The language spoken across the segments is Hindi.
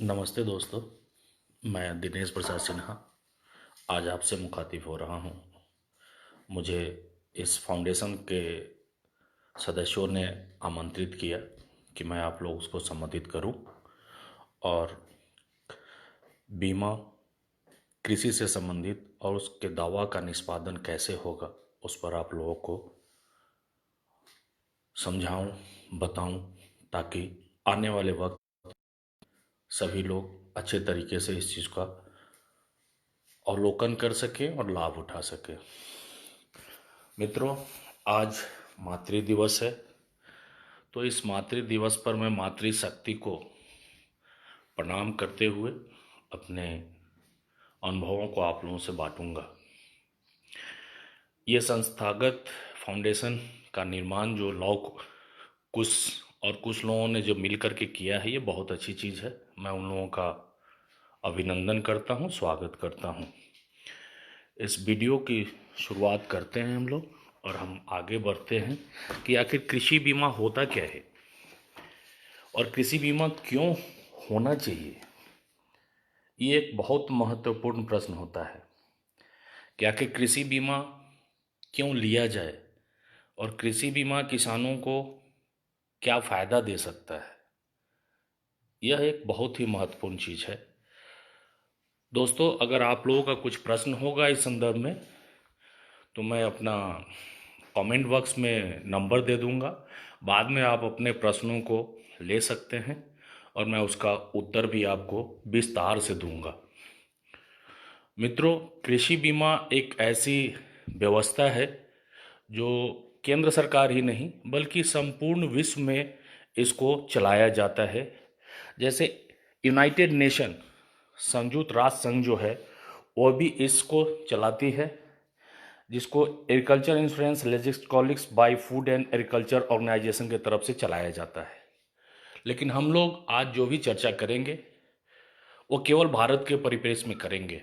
नमस्ते दोस्तों, मैं दिनेश प्रसाद सिन्हा आज आपसे मुखातिब हो रहा हूँ। मुझे इस फाउंडेशन के सदस्यों ने आमंत्रित किया कि मैं आप लोग उसको संबोधित करूं और बीमा कृषि से संबंधित और उसके दावा का निष्पादन कैसे होगा उस पर आप लोगों को समझाऊं, बताऊं, ताकि आने वाले वक्त सभी लोग अच्छे तरीके से इस चीज़ का अवलोकन कर सकें और लाभ उठा सकें। मित्रों, आज मातृ दिवस है, तो इस मातृ दिवस पर मैं मातृशक्ति को प्रणाम करते हुए अपने अनुभवों को आप लोगों से बांटूंगा। ये संस्थागत फाउंडेशन का निर्माण जो कुछ कुछ लोगों ने जो मिल करके किया है, ये बहुत अच्छी चीज़ है। मैं उन लोगों का अभिनंदन करता हूँ, स्वागत करता हूँ। इस वीडियो की शुरुआत करते हैं हम लोग और हम आगे बढ़ते हैं कि आखिर कृषि बीमा होता क्या है और कृषि बीमा क्यों होना चाहिए। ये एक बहुत महत्वपूर्ण प्रश्न होता है कि आखिर कृषि बीमा क्यों लिया जाए और कृषि बीमा किसानों को क्या फ़ायदा दे सकता है। यह एक बहुत ही महत्वपूर्ण चीज़ है। दोस्तों, अगर आप लोगों का कुछ प्रश्न होगा इस संदर्भ में तो मैं अपना कमेंट बॉक्स में नंबर दे दूंगा। बाद में आप अपने प्रश्नों को ले सकते हैं और मैं उसका उत्तर भी आपको विस्तार से दूंगा। मित्रों, कृषि बीमा एक ऐसी व्यवस्था है जो केंद्र सरकार ही नहीं बल्कि संपूर्ण विश्व में इसको चलाया जाता है। जैसे यूनाइटेड नेशन, संयुक्त राष्ट्र संघ जो है, वो भी इसको चलाती है, जिसको agriculture insurance logistics by food and agriculture organization की तरफ से चलाया जाता है। लेकिन हम लोग आज जो भी चर्चा करेंगे वो केवल भारत के परिप्रेक्ष्य में करेंगे।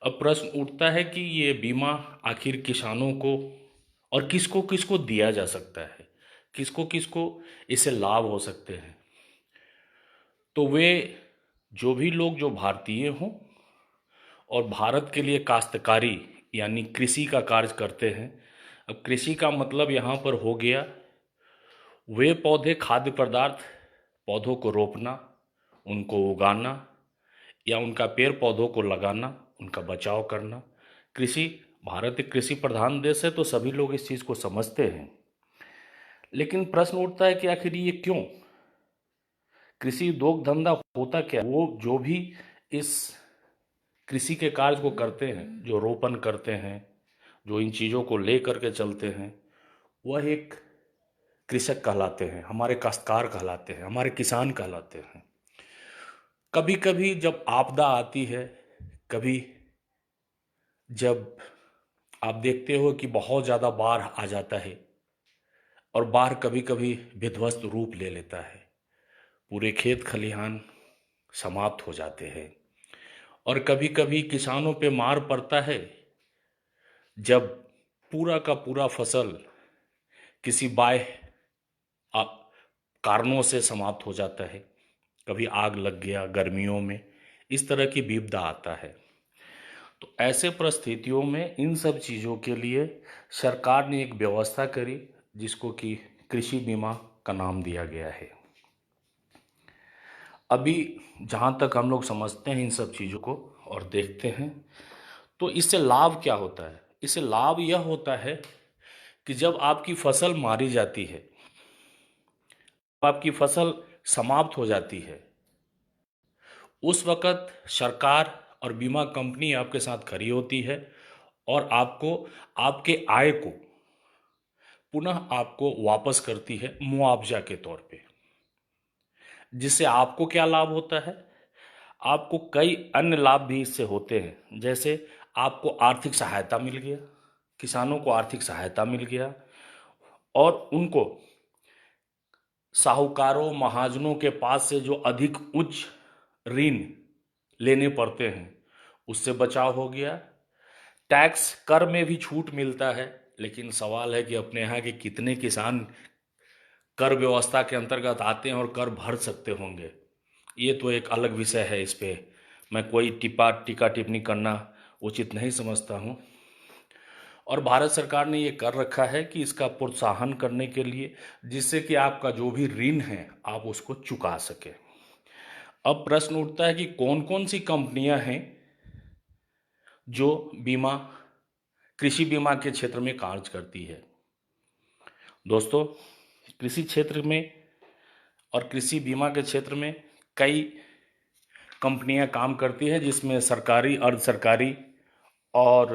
अब प्रश्न उठता है कि ये बीमा आखिर किसानों को और किसको किसको दिया जा सकता है, किसको किसको इससे लाभ हो सकते हैं। तो वे जो भी लोग जो भारतीय हों और भारत के लिए काश्तकारी यानी कृषि का कार्य करते हैं। अब कृषि का मतलब यहाँ पर हो गया वे पौधे, खाद्य पदार्थ, पौधों को रोपना, उनको उगाना या उनका पेड़ पौधों को लगाना, उनका बचाव करना। कृषि, भारत एक कृषि प्रधान देश है तो सभी लोग इस चीज़ को समझते हैं। लेकिन प्रश्न उठता है कि आखिर ये क्यों, कृषि उद्योग धंधा होता क्या। वो जो भी इस कृषि के कार्य को करते हैं, जो रोपण करते हैं, जो इन चीज़ों को ले करके चलते हैं, वह एक कृषक कहलाते हैं, हमारे काश्तकार कहलाते हैं, हमारे किसान कहलाते हैं। कभी कभी जब आपदा आती है, कभी जब आप देखते हो कि बहुत ज़्यादा बाढ़ आ जाता है और बाढ़ कभी कभी विध्वस्त रूप ले लेता है, पूरे खेत खलिहान समाप्त हो जाते हैं। और कभी कभी किसानों पे मार पड़ता है जब पूरा का पूरा फसल किसी बाह्य कारणों से समाप्त हो जाता है। कभी आग लग गया गर्मियों में, इस तरह की विपदा आता है। तो ऐसे परिस्थितियों में इन सब चीज़ों के लिए सरकार ने एक व्यवस्था करी जिसको कि कृषि बीमा का नाम दिया गया है। अभी जहाँ तक हम लोग समझते हैं इन सब चीज़ों को और देखते हैं, तो इससे लाभ क्या होता है। इससे लाभ यह होता है कि जब आपकी फसल मारी जाती है, आपकी फसल समाप्त हो जाती है, उस वक़्त सरकार और बीमा कंपनी आपके साथ खड़ी होती है और आपको आपके आय को पुनः आपको वापस करती है मुआवजा के तौर पे। जिससे आपको क्या लाभ होता है, आपको कई अन्य लाभ भी इससे होते हैं। जैसे आपको आर्थिक सहायता मिल गया, किसानों को आर्थिक सहायता मिल गया और उनको साहूकारों महाजनों के पास से जो अधिक उच्च ऋण लेने पड़ते हैं उससे बचाव हो गया। टैक्स कर में भी छूट मिलता है, लेकिन सवाल है कि अपने यहाँ के कितने किसान कर व्यवस्था के अंतर्गत आते हैं और कर भर सकते होंगे। ये तो एक अलग विषय है, इस पे मैं कोई टीका टिप्पणी करना उचित नहीं समझता हूँ। और भारत सरकार ने ये कर रखा है कि इसका प्रोत्साहन करने के लिए, जिससे कि आपका जो भी ऋण है आप उसको चुका सके। अब प्रश्न उठता है कि कौन कौन सी कंपनियां हैं जो बीमा, कृषि बीमा के क्षेत्र में कार्य करती है। दोस्तों, कृषि क्षेत्र में और कृषि बीमा के क्षेत्र में कई कंपनियां काम करती है, जिसमें सरकारी, अर्ध सरकारी और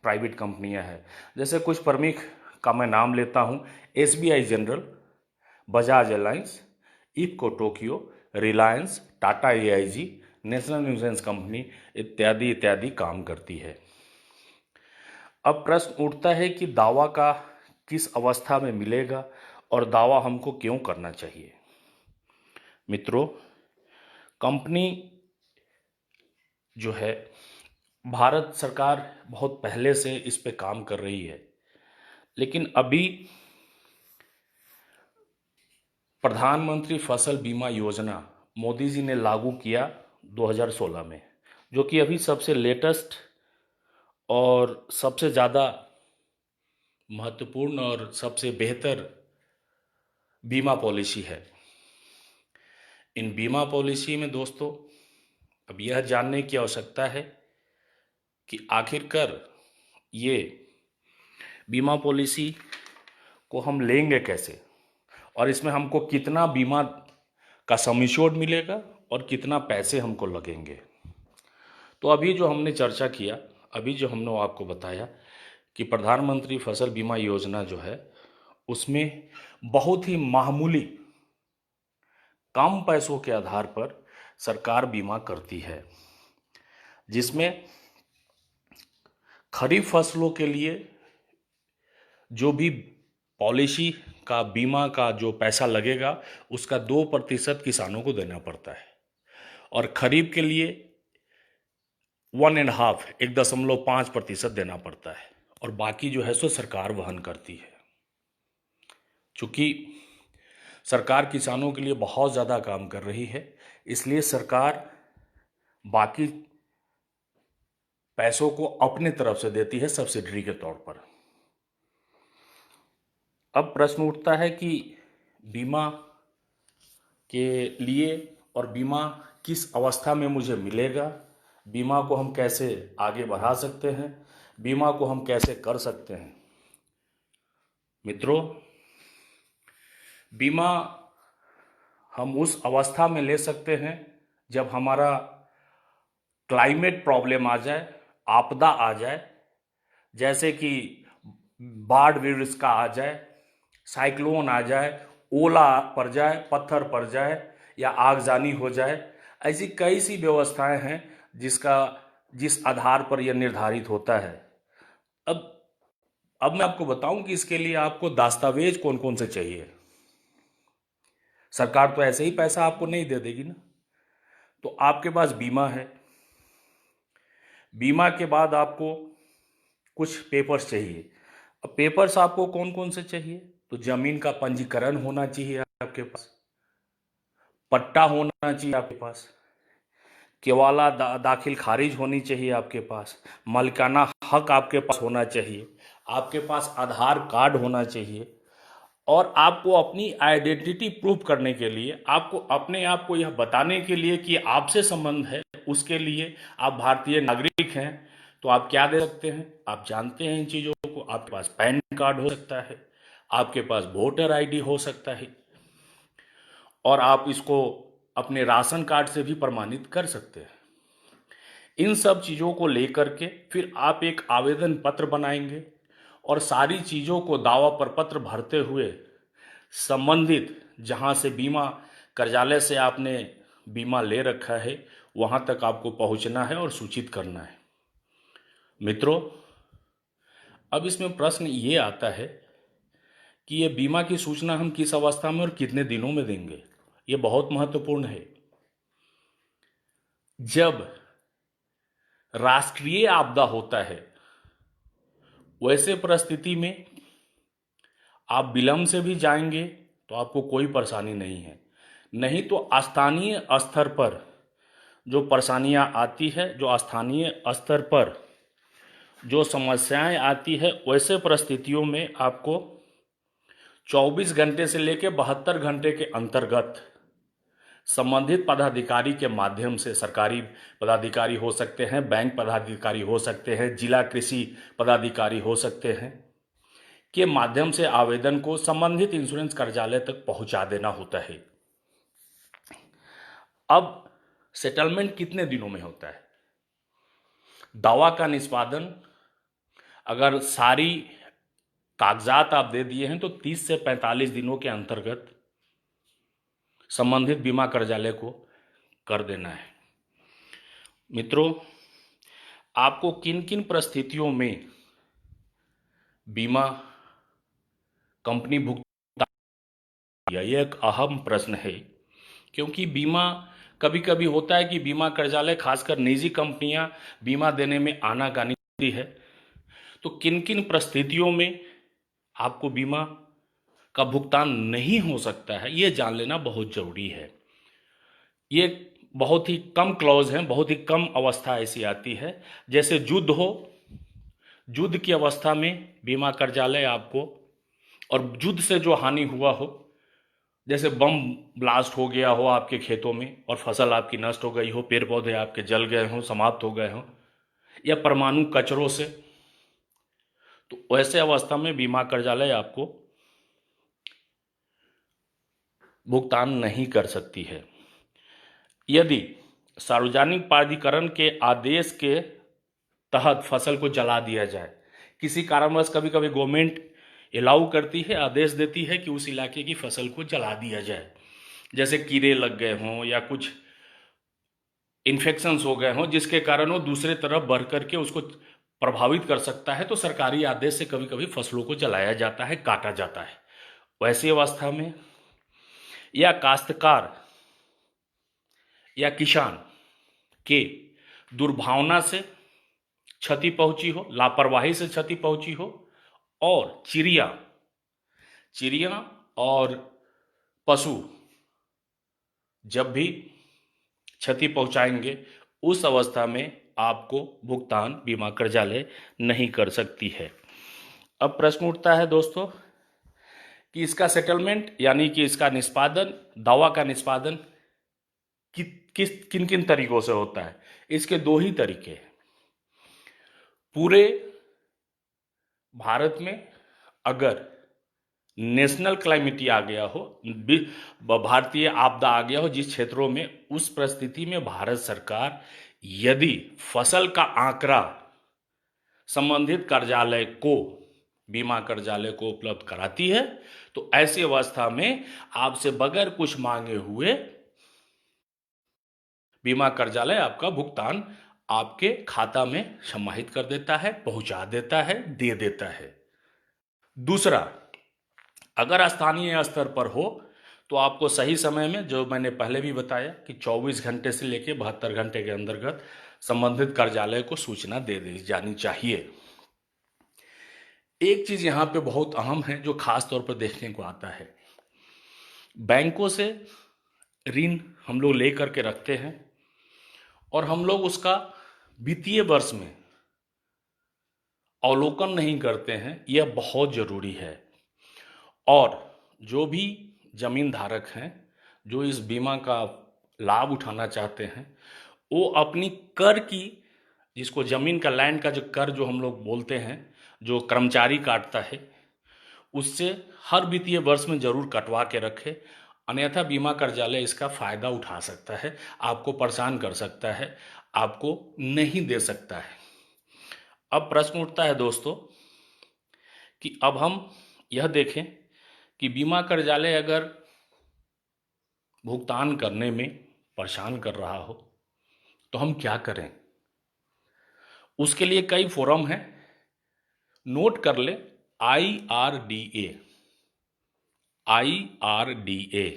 प्राइवेट कंपनियां हैं। जैसे कुछ प्रमुख का मैं नाम लेता हूं: SBI general, Bajaj alliance, IFFCO Tokyo, Reliance, Tata AIG, national insurance company इत्यादि इत्यादि काम करती है। अब प्रश्न उठता है कि दावा का किस अवस्था में मिलेगा और दावा हमको क्यों करना चाहिए। मित्रों, कंपनी जो है, भारत सरकार बहुत पहले से इस पे काम कर रही है, लेकिन अभी प्रधानमंत्री फसल बीमा योजना मोदी जी ने लागू किया 2016 में, जो कि अभी सबसे लेटेस्ट और सबसे ज़्यादा महत्वपूर्ण और सबसे बेहतर बीमा पॉलिसी है। इन बीमा पॉलिसी में दोस्तों, अब यह जानने की आवश्यकता है कि आखिरकार ये बीमा पॉलिसी को हम लेंगे कैसे, और इसमें हमको कितना बीमा का सम एश्योर्ड मिलेगा और कितना पैसे हमको लगेंगे। तो अभी जो हमने चर्चा किया, अभी जो हमने आपको बताया कि प्रधानमंत्री फसल बीमा योजना जो है, उसमें बहुत ही मामूली कम पैसों के आधार पर सरकार बीमा करती है, जिसमें खरीफ फसलों के लिए जो भी पॉलिसी का बीमा का जो पैसा लगेगा, उसका 2% किसानों को देना पड़ता है, और खरीफ के लिए 1.5% देना पड़ता है, और बाकी जो है सो सरकार वहन करती है। चूँकि सरकार किसानों के लिए बहुत ज़्यादा काम कर रही है, इसलिए सरकार बाकी पैसों को अपने तरफ से देती है सब्सिडी के तौर पर। अब प्रश्न उठता है कि बीमा के लिए और बीमा किस अवस्था में मुझे मिलेगा, बीमा को हम कैसे आगे बढ़ा सकते हैं, बीमा को हम कैसे कर सकते हैं। मित्रों, बीमा हम उस अवस्था में ले सकते हैं जब हमारा क्लाइमेट प्रॉब्लम आ जाए, आपदा आ जाए, जैसे कि बाढ़ विरुद्ध का आ जाए, साइक्लोन आ जाए, ओला पड़ जाए, पत्थर पड़ जाए, या आगजनी हो जाए। ऐसी कई सी व्यवस्थाएं हैं जिस आधार पर यह निर्धारित होता है। अब मैं आपको बताऊं कि इसके लिए आपको दस्तावेज कौन कौन से चाहिए। सरकार तो ऐसे ही पैसा आपको नहीं दे देगी ना। तो आपके पास बीमा है, बीमा के बाद आपको कुछ पेपर्स चाहिए। अब पेपर्स आपको कौन कौन से चाहिए? तो जमीन का पंजीकरण होना चाहिए आपके पास, पट्टा होना चाहिए आपके पास, केवाला दाखिल खारिज होनी चाहिए आपके पास, मालिकाना हक आपके पास होना चाहिए, आपके पास आधार कार्ड होना चाहिए, और आपको अपनी आइडेंटिटी प्रूफ करने के लिए, आपको अपने आप को यह बताने के लिए कि आपसे संबंध है, उसके लिए आप भारतीय नागरिक हैं, तो आप क्या दे सकते हैं? आप जानते हैं इन चीज़ों को। आपके पास पैन कार्ड हो सकता है, आपके पास वोटर ID हो सकता है, और आप इसको अपने राशन कार्ड से भी प्रमाणित कर सकते हैं। इन सब चीज़ों को लेकर के फिर आप एक आवेदन पत्र बनाएंगे, और सारी चीज़ों को दावा प्रपत्र भरते हुए संबंधित जहाँ से बीमा कार्यालय से आपने बीमा ले रखा है वहाँ तक आपको पहुँचना है और सूचित करना है। मित्रों, अब इसमें प्रश्न ये आता है कि ये बीमा की सूचना हम किस अवस्था में और कितने दिनों में देंगे। ये बहुत महत्वपूर्ण है। जब राष्ट्रीय आपदा होता है, वैसे परिस्थिति में आप विलंब से भी जाएंगे तो आपको कोई परेशानी नहीं है, नहीं तो स्थानीय स्तर पर जो परेशानियां आती है, जो स्थानीय स्तर पर जो समस्याएं आती है, वैसे परिस्थितियों में आपको 24 घंटे से लेकर 72 घंटे के अंतर्गत संबंधित पदाधिकारी के माध्यम से, सरकारी पदाधिकारी हो सकते हैं, बैंक पदाधिकारी हो सकते हैं, जिला कृषि पदाधिकारी हो सकते हैं, के माध्यम से आवेदन को संबंधित इंश्योरेंस कार्यालय तक पहुंचा देना होता है। अब सेटलमेंट कितने दिनों में होता है? दावा का निष्पादन अगर सारी कागजात आप दे दिए हैं तो 30 से 45 दिनों के अंतर्गत संबंधित बीमा कार्यालय को कर देना है। मित्रों, आपको किन किन परिस्थितियों में बीमा कंपनी भुगतान, यह एक अहम प्रश्न है, क्योंकि बीमा कभी कभी होता है कि बीमा कार्यालय, खासकर निजी कंपनियां बीमा देने में आनाकानी करती है। तो किन किन परिस्थितियों में आपको बीमा का भुगतान नहीं हो सकता है, ये जान लेना बहुत जरूरी है। ये बहुत ही कम क्लॉज हैं, बहुत ही कम अवस्था ऐसी आती है, जैसे युद्ध हो, युद्ध की अवस्था में बीमा कार्यालय आपको, और युद्ध से जो हानि हुआ हो, जैसे बम ब्लास्ट हो गया हो आपके खेतों में और फसल आपकी नष्ट हो गई हो, पेड़ पौधे आपके जल गए हों, समाप्त हो गए हों, या परमाणु कचरों से, तो वैसे अवस्था में बीमा कार्यालय आपको भुगतान नहीं कर सकती है। यदि सार्वजनिक प्राधिकरण के आदेश के तहत फसल को जला दिया जाए, किसी कारणवश कभी कभी गवर्नमेंट अलाउ करती है, आदेश देती है कि उस इलाके की फसल को जला दिया जाए, जैसे कीड़े लग गए हों या कुछ इन्फेक्शंस हो गए हों जिसके कारण वो दूसरे तरफ बढ़ करके उसको प्रभावित कर सकता है, तो सरकारी आदेश से कभी कभी फसलों को जलाया जाता है, काटा जाता है। वैसी अवस्था में, या काश्तकार या किसान के दुर्भावना से क्षति पहुंची हो, लापरवाही से क्षति पहुंची हो, और चिड़िया और पशु जब भी क्षति पहुंचाएंगे, उस अवस्था में आपको भुगतान बीमा कार्यालय नहीं कर सकती है। अब प्रश्न उठता है दोस्तों कि इसका सेटलमेंट यानी कि इसका निष्पादन, दावा का निष्पादन किन किन तरीकों से होता है? इसके दो ही तरीके हैं। पूरे भारत में अगर नेशनल क्लाइमेटी आ गया हो, भारतीय आपदा आ गया हो जिस क्षेत्रों में, उस परिस्थिति में भारत सरकार यदि फसल का आंकड़ा संबंधित कार्यालय को, बीमा कार्यालय को उपलब्ध कराती है, तो ऐसी अवस्था में आपसे बगैर कुछ मांगे हुए बीमा कार्यालय आपका भुगतान आपके खाता में समाहित कर देता है, पहुंचा देता है, दे देता है। दूसरा, अगर स्थानीय स्तर पर हो तो आपको सही समय में, जो मैंने पहले भी बताया कि 24 घंटे से लेकर 72 घंटे के अंतर्गत संबंधित कार्यालय को सूचना दे दी जानी चाहिए। एक चीज यहां पे बहुत अहम है जो खास तौर पर देखने को आता है, बैंकों से ऋण हम लोग ले करके रखते हैं और हम लोग उसका वित्तीय वर्ष में अवलोकन नहीं करते हैं, यह बहुत जरूरी है। और जो भी जमीन धारक हैं जो इस बीमा का लाभ उठाना चाहते हैं, वो अपनी कर की, जिसको जमीन का, लैंड का जो कर जो हम लोग बोलते हैं, जो कर्मचारी काटता है, उससे हर वित्तीय वर्ष में जरूर कटवा के रखे, अन्यथा बीमा कार्यालय इसका फायदा उठा सकता है, आपको परेशान कर सकता है, आपको नहीं दे सकता है। अब प्रश्न उठता है दोस्तों कि अब हम यह देखें कि बीमा कार्यालय अगर भुगतान करने में परेशान कर रहा हो तो हम क्या करें। उसके लिए कई फोरम हैं, नोट कर ले, IRDA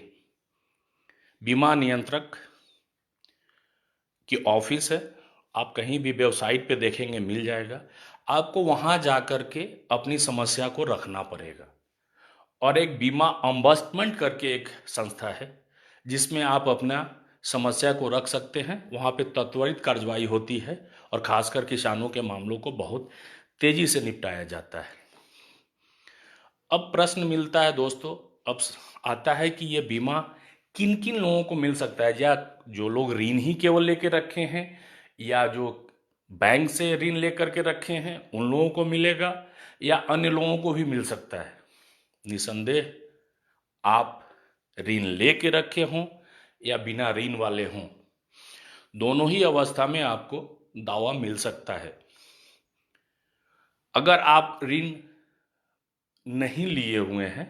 बीमा नियंत्रक की ऑफिस है, आप कहीं भी वेबसाइट पे देखेंगे मिल जाएगा। आपको वहां जाकर के अपनी समस्या को रखना पड़ेगा। और एक बीमा अम्बस्टमेंट करके एक संस्था है, जिसमें आप अपना समस्या को रख सकते हैं। वहाँ पे त्वरित कार्रवाई होती है और खासकर किसानों के मामलों को बहुत तेजी से निपटाया जाता है। अब प्रश्न मिलता है दोस्तों, अब आता है कि ये बीमा किन किन लोगों को मिल सकता है, या जो लोग ऋण ही केवल लेके रखे हैं, या जो बैंक से ऋण लेकर के रखे हैं उन लोगों को मिलेगा, या अन्य लोगों को भी मिल सकता है। निसंदेह आप ऋण लेके रखे हों या बिना ऋण वाले हों, दोनों ही अवस्था में आपको दावा मिल सकता है। अगर आप ऋण नहीं लिए हुए हैं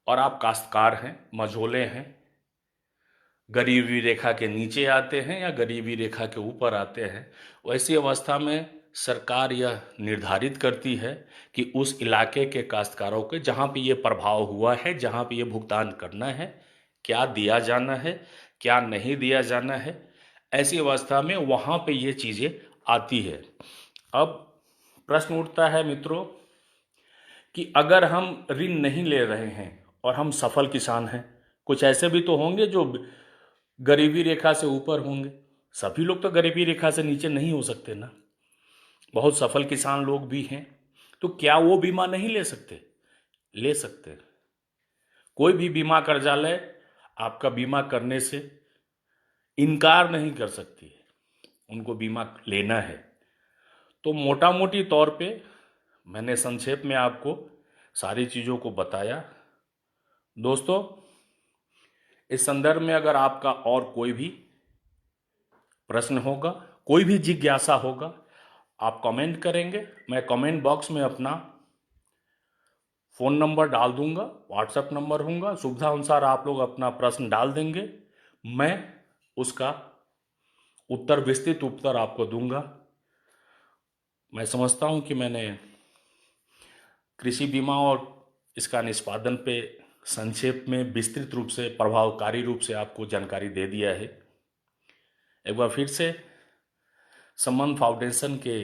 और आप काश्तकार हैं, मझोले हैं, गरीबी रेखा के नीचे आते हैं या गरीबी रेखा के ऊपर आते हैं, वैसी अवस्था में सरकार यह निर्धारित करती है कि उस इलाके के काश्तकारों के जहाँ पे ये प्रभाव हुआ है, जहाँ पे ये भुगतान करना है, क्या दिया जाना है, क्या नहीं दिया जाना है, ऐसी अवस्था में वहाँ पे ये चीज़ें आती है। अब प्रश्न उठता है मित्रों कि अगर हम ऋण नहीं ले रहे हैं और हम सफल किसान हैं, कुछ ऐसे भी तो होंगे जो गरीबी रेखा से ऊपर होंगे, सभी लोग तो गरीबी रेखा से नीचे नहीं हो सकते ना, बहुत सफल किसान लोग भी हैं, तो क्या वो बीमा नहीं ले सकते? ले सकते। कोई भी बीमा कर्जालय आपका बीमा करने से इनकार नहीं कर सकती है, उनको बीमा लेना है। तो मोटा मोटी तौर पे मैंने संक्षेप में आपको सारी चीज़ों को बताया। दोस्तों, इस संदर्भ में अगर आपका और कोई भी प्रश्न होगा, कोई भी जिज्ञासा होगा, आप कमेंट करेंगे, मैं कमेंट बॉक्स में अपना फ़ोन नंबर डाल दूंगा, व्हाट्सएप नंबर होगा, सुविधा अनुसार आप लोग अपना प्रश्न डाल देंगे, मैं उसका उत्तर, विस्तृत उत्तर आपको दूंगा। मैं समझता हूं कि मैंने कृषि बीमा और इसका निष्पादन पे संक्षेप में विस्तृत रूप से, प्रभावकारी रूप से आपको जानकारी दे दिया है। एक बार फिर से संबंध फाउंडेशन के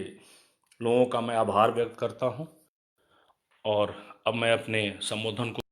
लोगों का मैं आभार व्यक्त करता हूं, और अब मैं अपने संबोधन को